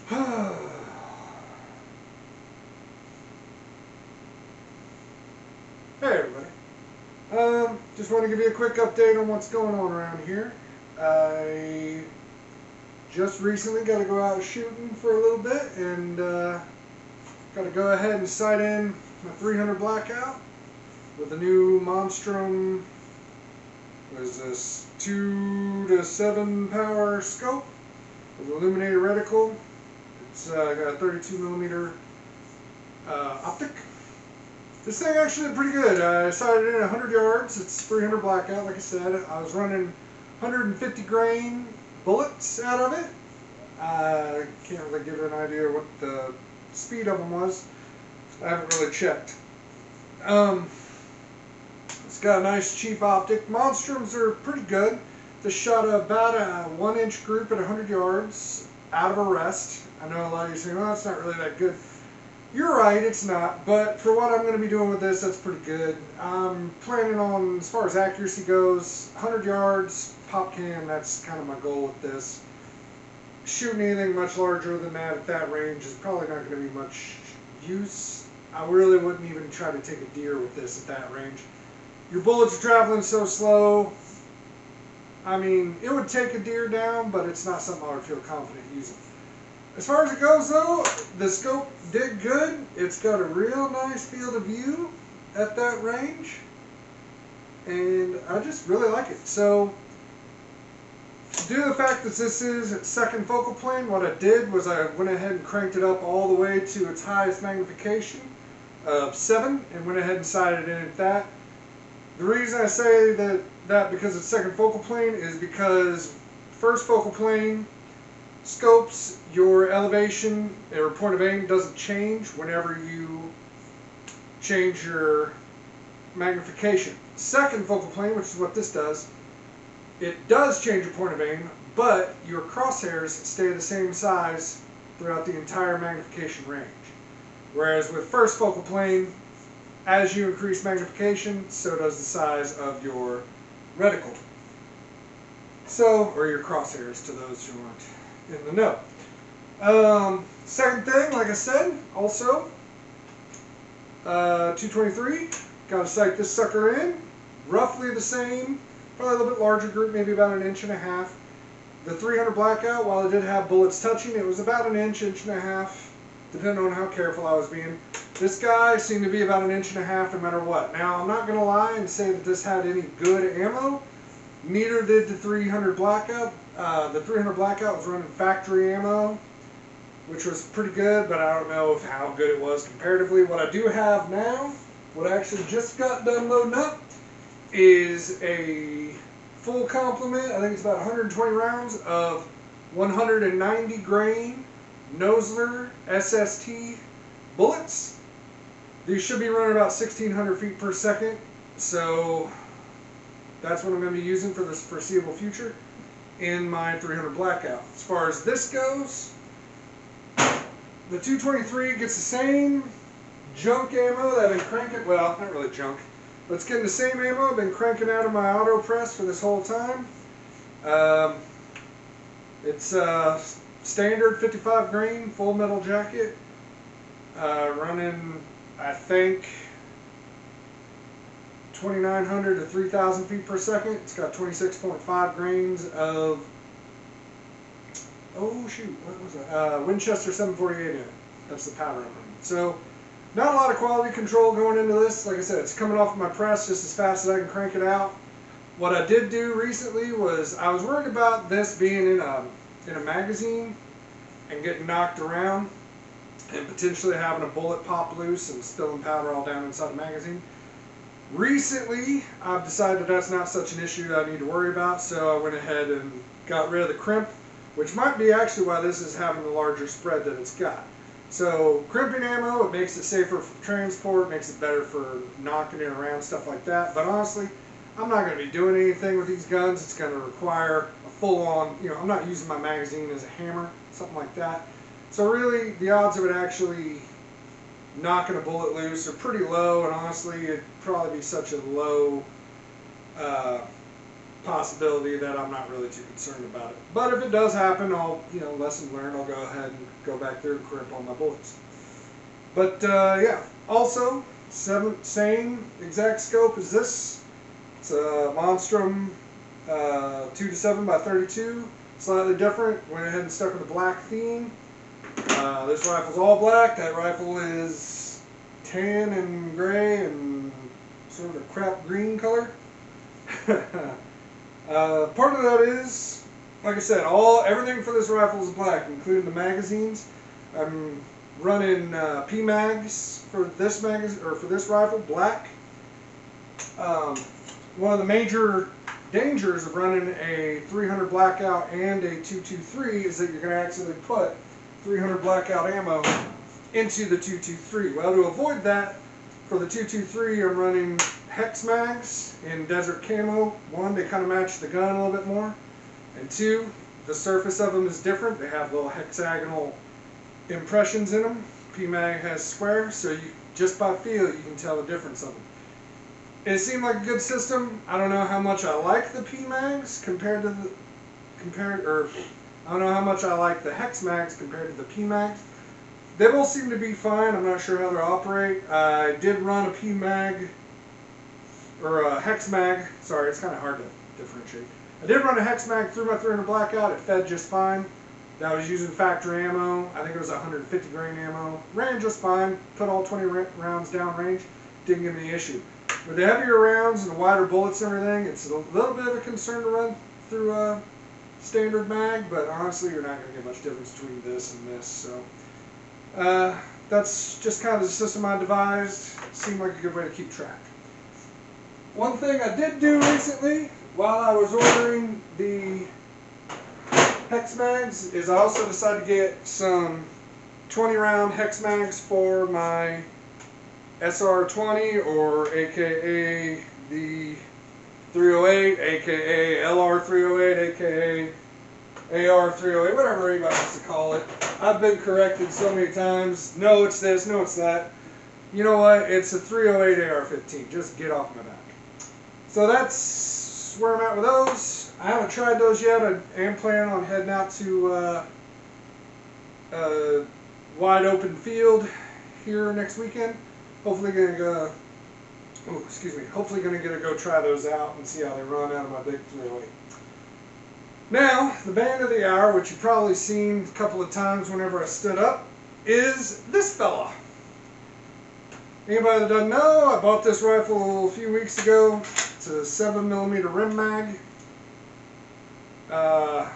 Hey everybody. Just want to give you a quick update on what's going on around here. I just recently got to go out shooting for a little bit and got to go ahead and sight in my 300 blackout with the new Monstrum. What is this? 2 to 7 power scope with illuminated reticle. It's got a 32 millimeter optic. This thing actually did pretty good. I sighted in 100 yards. It's 300 blackout, like I said. I was running 150 grain bullets out of it. I can't really give you an idea what the speed of them was. I haven't really checked. It's got a nice cheap optic. Monstrums are pretty good. This shot about a 1-inch group at 100 yards out of a rest. I know a lot of you say, well, it's not really that good. You're right, it's not, but for what I'm going to be doing with this, that's pretty good. I'm planning on, as far as accuracy goes, 100 yards, pop can, that's kind of my goal with this. Shooting anything much larger than that at that range is probably not going to be much use. I really wouldn't even try to take a deer with this at that range. Your bullets are traveling so slow, I mean, it would take a deer down, but it's not something I would feel confident using. As far as it goes though, the scope did good. It's got a real nice field of view at that range. And I just really like it. So, due to the fact that this is its second focal plane, what I did was I went ahead and cranked it up all the way to its highest magnification of 7 and went ahead and sighted in at that. The reason I say that because it's second focal plane is because first focal plane scopes, your elevation or point of aim doesn't change whenever you change your magnification. Second focal plane, which is what this does, it does change your point of aim, but your crosshairs stay the same size throughout the entire magnification range. Whereas with first focal plane, as you increase magnification, so does the size of your reticle. So, or your crosshairs to those who aren't in the know. Second thing, like I said, also 223, got to sight this sucker in, roughly the same, probably a little bit larger group, maybe about 1.5 inches. The 300 blackout, while it did have bullets touching, it was about 1 inch, 1.5 inches, depending on how careful I was being. This guy seemed to be about 1.5 inches no matter what. Now, I'm not going to lie and say that this had any good ammo. Neither did the 300 blackout. The 300 blackout was running factory ammo, which was pretty good, but I don't know how good it was comparatively. What I do have now, what I actually just got done loading up, is a full complement. I think it's about 120 rounds of 190 grain Nosler SST bullets. These should be running about 1,600 feet per second, so that's what I'm going to be using for this foreseeable future in my 300 blackout. As far as this goes, the 223 gets the same junk ammo that I've been cranking, well, not really junk, but it's getting the same ammo I've been cranking out of my auto press for this whole time. It's standard 55 grain full metal jacket, running, I think, 2,900 to 3,000 feet per second. It's got 26.5 grains of, oh shoot, what was that? Winchester 748 in it. That's the powder I'm running. So, not a lot of quality control going into this. Like I said, it's coming off of my press just as fast as I can crank it out. What I did do recently was, I was worried about this being in a magazine and getting knocked around and potentially having a bullet pop loose and spilling powder all down inside the magazine. Recently, I've decided that that's not such an issue that I need to worry about, so I went ahead and got rid of the crimp, which might be actually why this is having the larger spread that it's got. So, crimping ammo, it makes it safer for transport, makes it better for knocking it around, stuff like that, but honestly, I'm not going to be doing anything with these guns. It's going to require a full-on, I'm not using my magazine as a hammer, something like that. So really, the odds of it actually knocking a bullet loose are pretty low, and honestly, it'd probably be such a low possibility that I'm not really too concerned about it. But if it does happen, I'll, lesson learned, I'll go ahead and go back there and crimp on my bullets. But yeah, also, same exact scope as this. It's a Monstrum 2-7 by 32, slightly different. Went ahead and stuck with a black theme. This rifle's all black. That rifle is tan and gray and sort of a crap green color. Part of that is, like I said, everything for this rifle is black, including the magazines. I'm running P-mags for this rifle, black. One of the major dangers of running a 300 blackout and a 223 is that you're going to accidentally put 300 blackout ammo into the 223. Well, to avoid that, for the 223 I'm running hex mags in desert camo. One, they kind of match the gun a little bit more, and two, the surface of them is different. They have little hexagonal impressions in them. P-mag has square, so just by feel you can tell the difference of them. It seemed like a good system. I don't know how much I like the P-mags I don't know how much I like the hex mags compared to the P-mags. They both seem to be fine. I'm not sure how they operate. I did run a P-mag, or a hex mag. Sorry, it's kind of hard to differentiate. I did run a hex mag through my 300 blackout. It fed just fine. That was using factory ammo. I think it was 150 grain ammo. Ran just fine. Put all 20 rounds down range. Didn't give me any issue. With the heavier rounds and the wider bullets and everything, it's a little bit of a concern to run through a standard mag, but honestly you're not going to get much difference between this and this. So that's just kind of the system I devised. Seemed like a good way to keep track. One thing I did do recently while I was ordering the hex mags is I also decided to get some 20 round hex mags for my SR20, or aka the 308, aka LR308, aka AR308, whatever anybody wants to call it. I've been corrected so many times. No, it's this, no, it's that. You know what? It's a 308 AR-15. Just get off my back. So that's where I'm at with those. I haven't tried those yet. I am planning on heading out to a wide open field here next weekend. Hopefully gonna go. Oh, excuse me. Hopefully gonna get to go try those out and see how they run out of my big 308. Now, the band of the hour, which you've probably seen a couple of times whenever I stood up, is this fella. Anybody that doesn't know, I bought this rifle a few weeks ago. It's a 7mm rim mag,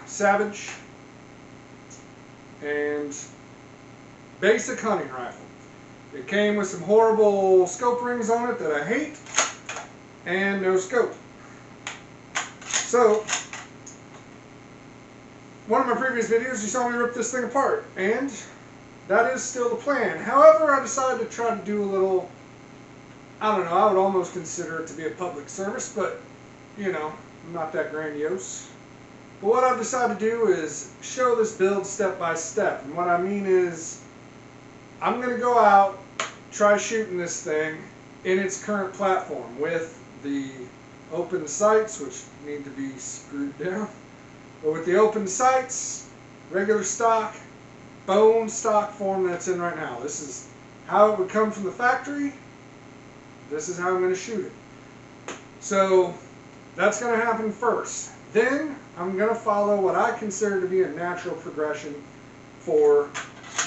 Savage, and basic hunting rifle. It came with some horrible scope rings on it that I hate, and no scope. So, one of my previous videos, you saw me rip this thing apart, and that is still the plan. However, I decided to try to do a little, I don't know, I would almost consider it to be a public service, but, you know, not that grandiose. But what I've decided to do is show this build step by step. And what I mean is, I'm going to go out, try shooting this thing in its current platform with the open sights, which need to be screwed down. But with the open sights, regular stock, bone stock form that's in right now. This is how it would come from the factory. This is how I'm going to shoot it. So that's going to happen first. Then I'm going to follow what I consider to be a natural progression for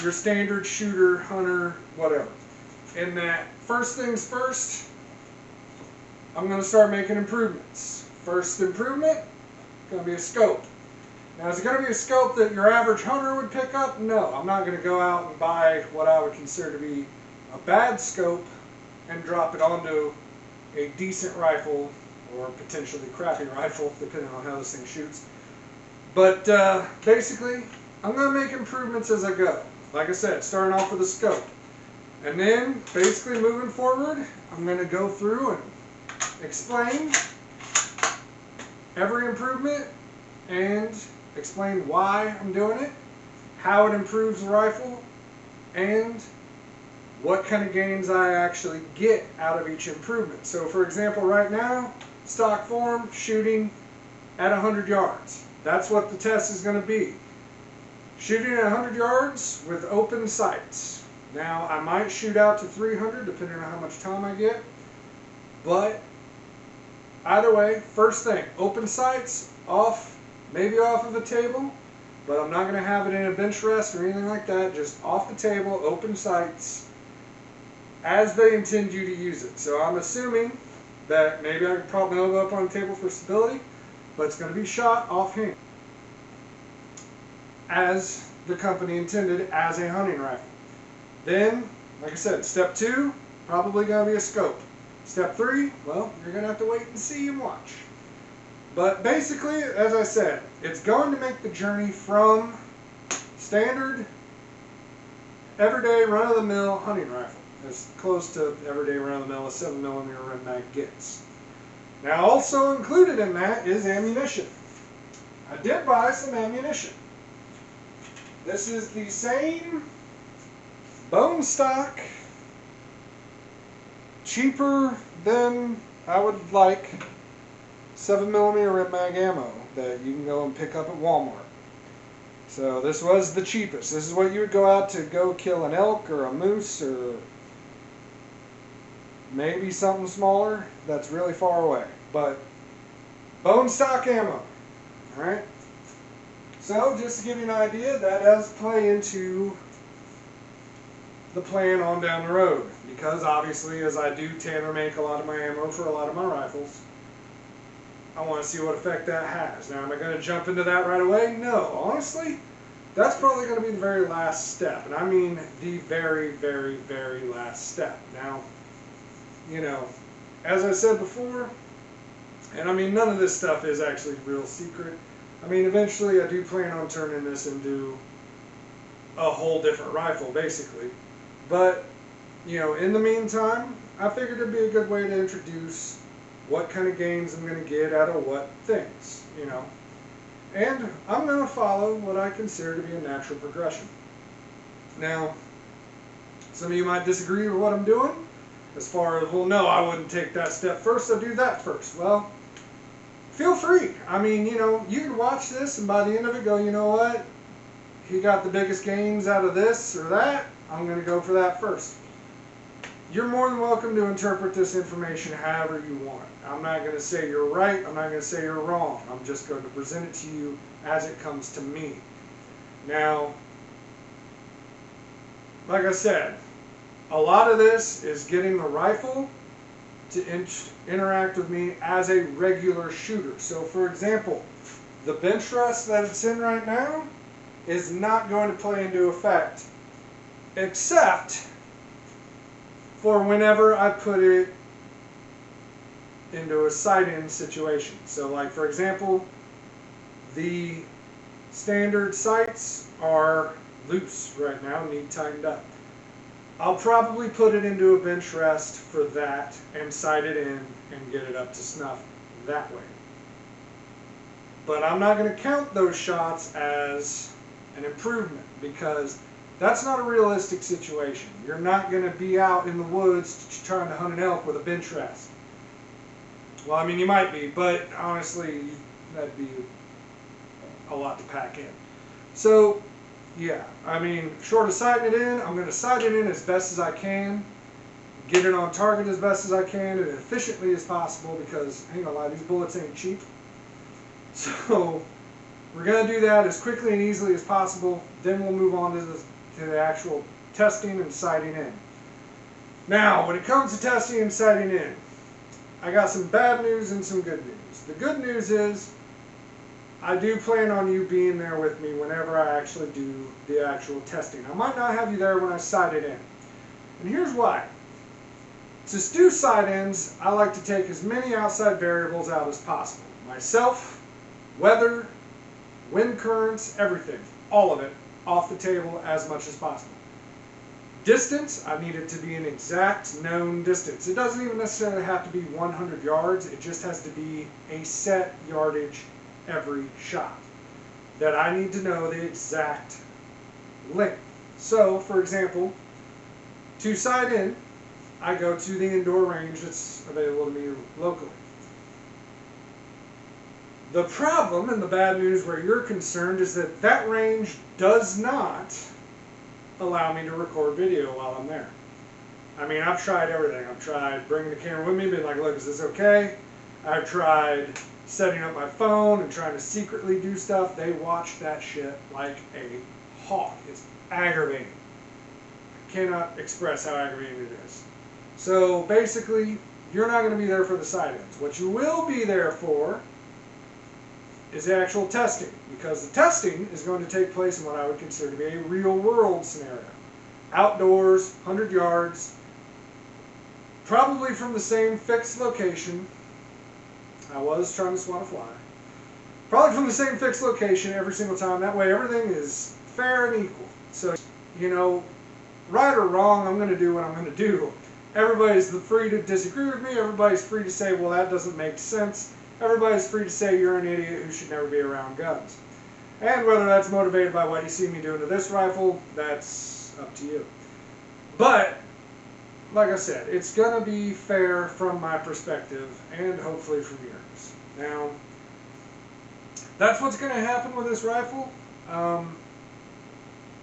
your standard shooter, hunter, whatever. In that, first things first, I'm going to start making improvements. First improvement, going to be a scope. Now, is it going to be a scope that your average hunter would pick up? No, I'm not going to go out and buy what I would consider to be a bad scope and drop it onto a decent rifle, or potentially crappy rifle, depending on how this thing shoots. But basically, I'm going to make improvements as I go. Like I said, starting off with a scope. And then, basically moving forward, I'm going to go through and explain every improvement and explain why I'm doing it, how it improves the rifle, and what kind of gains I actually get out of each improvement. So for example, right now, stock form, shooting, at 100 yards. That's what the test is going to be. Shooting at 100 yards with open sights. Now, I might shoot out to 300 depending on how much time I get. But either way, first thing, open sights, off, maybe off of a table. But I'm not going to have it in a bench rest or anything like that. Just off the table, open sights, as they intend you to use it. So I'm assuming that maybe I can prop my elbow up on the table for stability, but it's going to be shot offhand, as the company intended, as a hunting rifle. Then, like I said, step 2, probably going to be a scope. Step 3, well, you're going to have to wait and see and watch. But basically, as I said, it's going to make the journey from standard, everyday, run-of-the-mill hunting rifle, as close to everyday run-of-the-mill as 7mm red mag gets. Now, also included in that is ammunition. I did buy some ammunition. This is the same bone stock, cheaper than I would like 7mm red mag ammo that you can go and pick up at Walmart. So this was the cheapest. This is what you would go out to go kill an elk or a moose or maybe something smaller that's really far away. But bone stock ammo. Alright? So just to give you an idea, that does play into the plan on down the road. Because obviously, as I do tailor make a lot of my ammo for a lot of my rifles, I want to see what effect that has. Now, am I going to jump into that right away? No. Honestly, that's probably going to be the very last step. And I mean the very, very, very last step. Now, you know, as I said before, and I mean none of this stuff is actually real secret. I mean, eventually I do plan on turning this into a whole different rifle, basically. But, you know, in the meantime, I figured it'd be a good way to introduce what kind of gains I'm going to get out of what things, you know. And I'm going to follow what I consider to be a natural progression. Now, some of you might disagree with what I'm doing, as far as, well, no, I wouldn't take that step first, I'll do that first. Well, feel free. I mean, you know, you can watch this and by the end of it go, you know what, he got the biggest gains out of this or that, I'm going to go for that first. You're more than welcome to interpret this information however you want. I'm not going to say you're right, I'm not going to say you're wrong. I'm just going to present it to you as it comes to me. Now, like I said, a lot of this is getting the rifle to interact with me as a regular shooter. So for example, the bench rest that it's in right now is not going to play into effect except for whenever I put it into a sight-in situation. So like for example, the standard sights are loose right now, need tightened up. I'll probably put it into a bench rest for that and sight it in and get it up to snuff that way. But I'm not going to count those shots as an improvement because that's not a realistic situation. You're not going to be out in the woods trying to hunt an elk with a bench rest. Well, I mean, you might be, but honestly, that'd be a lot to pack in. So, yeah, I mean, short of sighting it in, I'm going to sight it in as best as I can, get it on target as best as I can, and efficiently as possible, because, I ain't gonna lie, these bullets ain't cheap. So, we're going to do that as quickly and easily as possible, then we'll move on to the actual testing and sighting in. Now, when it comes to testing and sighting in, I got some bad news and some good news. The good news is, I do plan on you being there with me whenever I actually do the actual testing. I might not have you there when I sight it in. And here's why. To do sight-ins, I like to take as many outside variables out as possible. Myself, weather, wind currents, everything. All of it off the table as much as possible. Distance, I need it to be an exact known distance. It doesn't even necessarily have to be 100 yards. It just has to be a set yardage every shot that I need to know the exact length. So, for example, to sight in, I go to the indoor range that's available to me locally. The problem and the bad news where you're concerned is that that range does not allow me to record video while I'm there. I mean, I've tried everything. I've tried bringing the camera with me, being like, look, is this okay? I've tried setting up my phone and trying to secretly do stuff. They watch that shit like a hawk. It's aggravating. I cannot express how aggravating it is. So basically, you're not going to be there for the sight-ins. What you will be there for is the actual testing, because the testing is going to take place in what I would consider to be a real-world scenario. Outdoors, 100 yards, probably from the same fixed location. I was trying to swat a fly. Probably from the same fixed location every single time. That way everything is fair and equal. So, you know, right or wrong, I'm going to do what I'm going to do. Everybody's free to disagree with me. Everybody's free to say, well, that doesn't make sense. Everybody's free to say you're an idiot who should never be around guns. And whether that's motivated by what you see me doing to this rifle, that's up to you. But, like I said, it's going to be fair from my perspective and hopefully from yours. Now, that's what's going to happen with this rifle.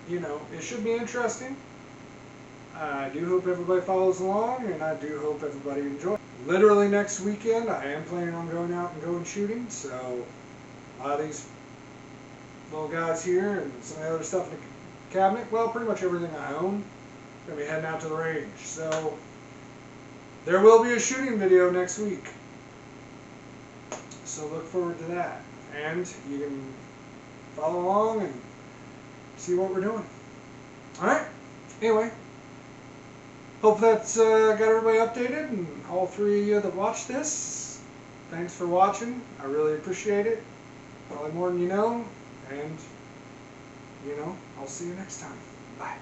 You know, it should be interesting. I do hope everybody follows along, and I do hope everybody enjoys. Literally next weekend, I am planning on going out and going shooting, so a lot of these little guys here and some of the other stuff in the cabinet, well, pretty much everything I own, going to be heading out to the range. So there will be a shooting video next week, so look forward to that. And you can follow along and see what we're doing. Alright, anyway. Hope that's got everybody updated, and all three of you that watched this, thanks for watching. I really appreciate it. Probably more than you know. And, you know, I'll see you next time. Bye.